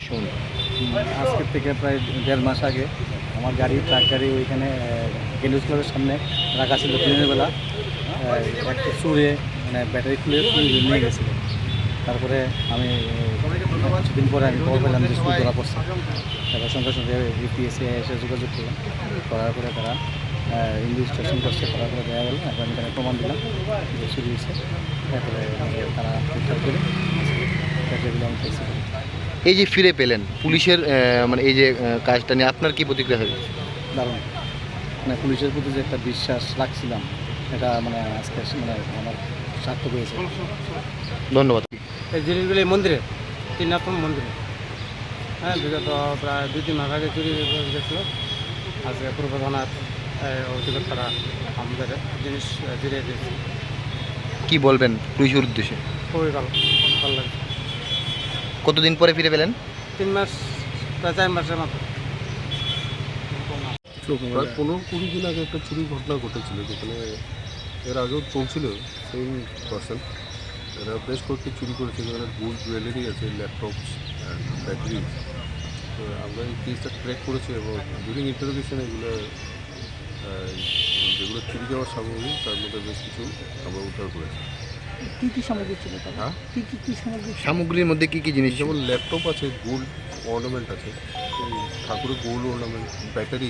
শুনুন। আজকের থেকে প্রায় 1.5 মাস আগে আমার ট্রাক গাড়ি ওইখানে কেন্দ্র ক্লাবের সামনে রাখা ছিল দিনের বেলা। একটা চুরে মানে ব্যাটারি খুলে নিয়ে গেছিলো। তারপরে আমি কিছুদিন পরে আমি খবর পেলাম যে চুরি ধরা পড়ছে। তারপর সঙ্গে সঙ্গে ইউপিএসসি এসে যোগাযোগ করলাম, করার পরে তারা ইনভেস্টিগেশন করছে, করার পরে দেওয়া গেল। এখন এখানে প্রমাণ দিলাম যে চুরি হয়েছে। তারপরে তারা উদ্ধার করে ব্যাটারিগুলো আমি পাইছি। এই যে ফিরে পেলেন পুলিশের মানে এই যে কাজটা নিয়ে আপনার কি প্রতিক্রিয়া হয়েছে? দারুণ, মানে পুলিশের প্রতি যে একটা বিশ্বাস রাখছিলাম, এটা মানে আজকে মানে আমার সার্থক হয়েছে। ধন্যবাদ। এই জিনিসগুলি মন্দিরে, ত্রিনাথম মন্দিরে, হ্যাঁ, বিগত প্রায় 2-3 মাস আগে চুরি গেছিলো। আজকে পূর্ব থানার অধিকর্তারা আমাদের জিনিস ফিরিয়ে দিয়েছে। কি বলবেন পুলিশের উদ্দেশ্যে? খুবই ভালো লাগে। কতদিন পরে ফিরে পেলেন? 3 মাস, প্রায় 4 মাসের মতো। প্রায় 15-20 দিন আগে একটা চুরির ঘটনা ঘটেছিল, যেখানে এর আগেও চলছিল সেম পার্সন। এরা বেশ কয়েকটি চুরি করেছে, যেখানে গোল্ড জুয়েলারি আছে, ল্যাপটপস অ্যান্ড ব্যাটারি। তো আমরা এই কেসটা ট্র্যাক করেছি এবং ডিউরিং ইন্টারোগেশন এগুলো যেগুলো চুরি যাওয়ার সামগ্রী তার মধ্যে বেশ কিছু আমরা উদ্ধার করেছি। কী কী সামগ্রী ছিল তাদের? হ্যাঁ, কী সামগ্রী? সামগ্রীর মধ্যে কি কি জিনিস? যেমন ল্যাপটপ আছে, গোল্ড অর্নামেন্ট আছে, এই ঠাকুরের গোল্ড অর্নামেন্ট, ব্যাটারি।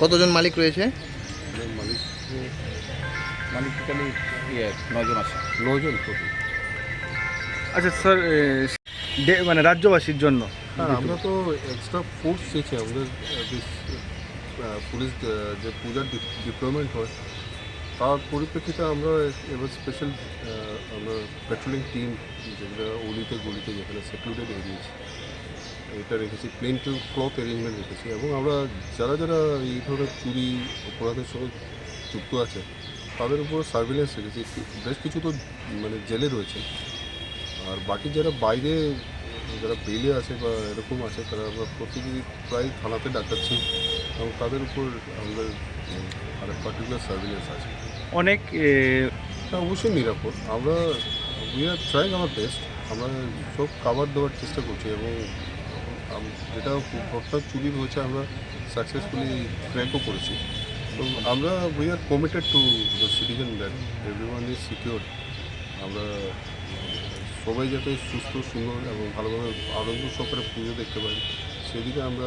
কতজন মালিক রয়েছে? মালিক টোটালি 9 জন আছে। 9 জন টোটাল। আচ্ছা স্যার, মানে রাজ্যবাসীর জন্য হ্যাঁ, আমরা তো এক্সট্রা ফোর্স চেয়েছি আমাদের। পুলিশ যে পূজার ডিপ্লয়মেন্ট হয় তার পরিপ্রেক্ষিতে আমরা এবার স্পেশাল আমরা পেট্রোলিং টিম, যেগুলো অলিতে গলিতে যেখানে সেক্লুডেড এরিয়াস, এটা রেখেছি। প্লেন টু ক্লথ অ্যারেঞ্জমেন্ট রেখেছি এবং আমরা যারা যারা এই ধরনের চুরি অপরাধের সঙ্গে যুক্ত আছে তাদের উপর সার্ভিলেন্স রেখেছি। বেশ কিছু তো মানে জেলে রয়েছে, আর বাকি যারা বাইরে, যারা বেলে আছে বা এরকম আছে, তারা আমরা প্রতিদিন প্রায় থানাতে ডাকাচ্ছি এবং তাদের উপর আমাদের আর পার্টিকুলার সার্ভিলেন্স আছে। অনেক অবশ্যই নিরাপদ। আমরা we are trying our best. আমরা সব কাভার দেওয়ার চেষ্টা করছি এবং যেটা ঘটনা চুরি হয়েছে আমরা সাকসেসফুলি ট্র্যাকও করেছি। তো আমরা we are committed to the citizen that everyone is secure. আমরা সবাই যাতে সুস্থ, সুন্দর এবং ভালোভাবে আনন্দ সহকারে পুজো দেখতে পারি, সেদিকে আমরা